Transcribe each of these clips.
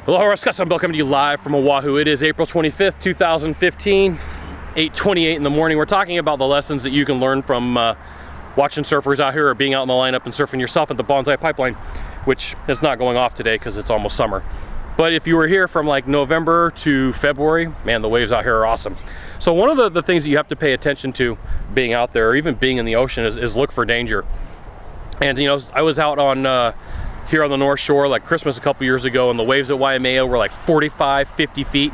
Hello, Scott Sylvan Bell coming to you live from Oahu. It is April 25th, 2015, 8:28 in the morning. We're talking about the lessons that you can learn from watching surfers out here or being out in the lineup and surfing yourself at the Banzai pipeline, which is not going off today because it's almost summer. But if you were here from like November to February, man, the waves out here are awesome. So one of the things that you have to pay attention to being out there or even being in the ocean is look for danger. And you know, I was out on here on the North Shore like Christmas a couple years ago, and the waves at Waimea were like 45, 50 feet.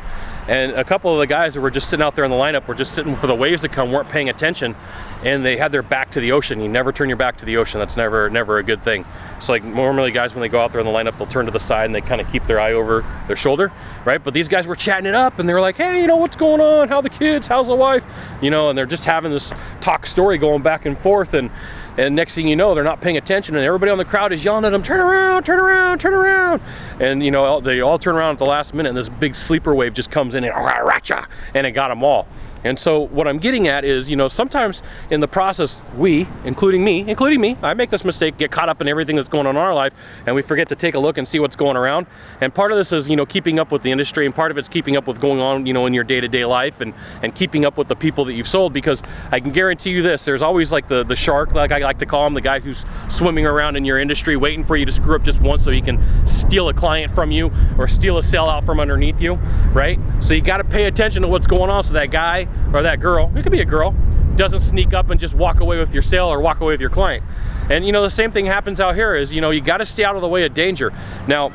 And a couple of the guys who were just sitting out there in the lineup were just sitting for the waves to come, weren't paying attention, and they had their back to the ocean. You never turn your back to the ocean. That's never a good thing. So like normally guys, when they go out there in the lineup, they'll turn to the side and they kind of keep their eye over their shoulder, right? But these guys were chatting it up and they were like, hey, you know, what's going on? How the kids? How's the wife? You know, and they're just having this talk story going back and forth, and next thing you know, they're not paying attention, and everybody on the crowd is yelling at them, turn around, turn around, turn around. And you know, they all turn around at the last minute, and this big sleeper wave just comes in and it got them all. And so what I'm getting at is, you know, sometimes in the process, we, including me, I make this mistake, get caught up in everything that's going on in our life, and we forget to take a look and see what's going around. And part of this is, you know, keeping up with the industry, and part of it's keeping up with going on, you know, in your day-to-day life, and keeping up with the people that you've sold, because I can guarantee you this, there's always like the shark, like I like to call him, the guy who's swimming around in your industry waiting for you to screw up just once so he can steal a client from you or steal a sale out from underneath you, right? So you got to pay attention to what's going on so that guy or that girl, it could be a girl, doesn't sneak up and just walk away with your sale or walk away with your client. And you know, the same thing happens out here is, you know, you got to stay out of the way of danger. Now,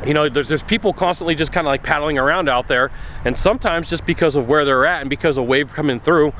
you know, there's people constantly just kind of like paddling around out there, and sometimes just because of where they're at and because a wave coming through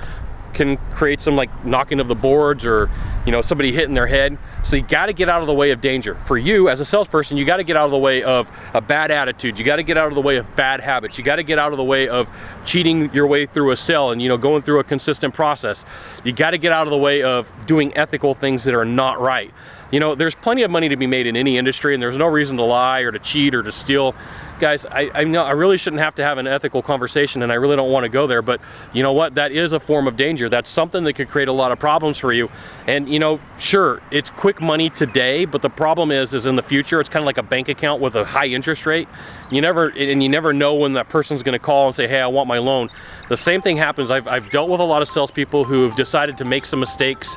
can create some like knocking of the boards, or you know, somebody hitting their head. So you got to get out of the way of danger. For you as a salesperson, you got to get out of the way of a bad attitude. You got to get out of the way of bad habits. You got to get out of the way of cheating your way through a sale and, you know, going through a consistent process. You got to get out of the way of doing ethical things that are not right. You know, there's plenty of money to be made in any industry, and there's no reason to lie or to cheat or to steal. Guys, I know I really shouldn't have to have an ethical conversation, and I really don't want to go there, but you know what? That is a form of danger. That's something that could create a lot of problems for you. And you know, sure, it's quick money today, but the problem is in the future, it's kind of like a bank account with a high interest rate. You never know when that person's going to call and say, hey, I want my loan. The same thing happens. I've dealt with a lot of salespeople who have decided to make some mistakes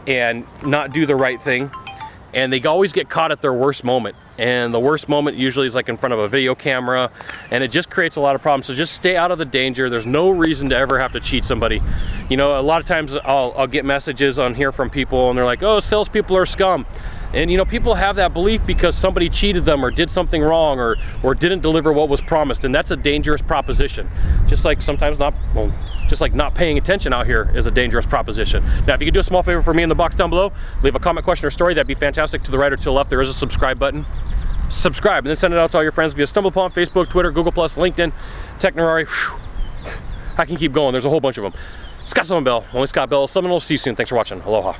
and not do the right thing, and they always get caught at their worst moment. And the worst moment usually is like in front of a video camera, and it just creates a lot of problems. So just stay out of the danger. There's no reason to ever have to cheat somebody. You know, a lot of times I'll get messages on here from people, and they're like, oh, salespeople are scum. And you know, people have that belief because somebody cheated them or did something wrong or didn't deliver what was promised, and that's a dangerous proposition. Just like sometimes just like not paying attention out here is a dangerous proposition. Now, if you could do a small favor for me in the box down below, leave a comment, question, or story, that'd be fantastic. To the right or to the left, there is a subscribe button. Subscribe, and then send it out to all your friends via StumbleUpon, Facebook, Twitter, Google+, LinkedIn, Technorari. I can keep going. There's a whole bunch of them. Scott Sylvan Bell, only Scott Bell, Seminole. See you soon. Thanks for watching. Aloha.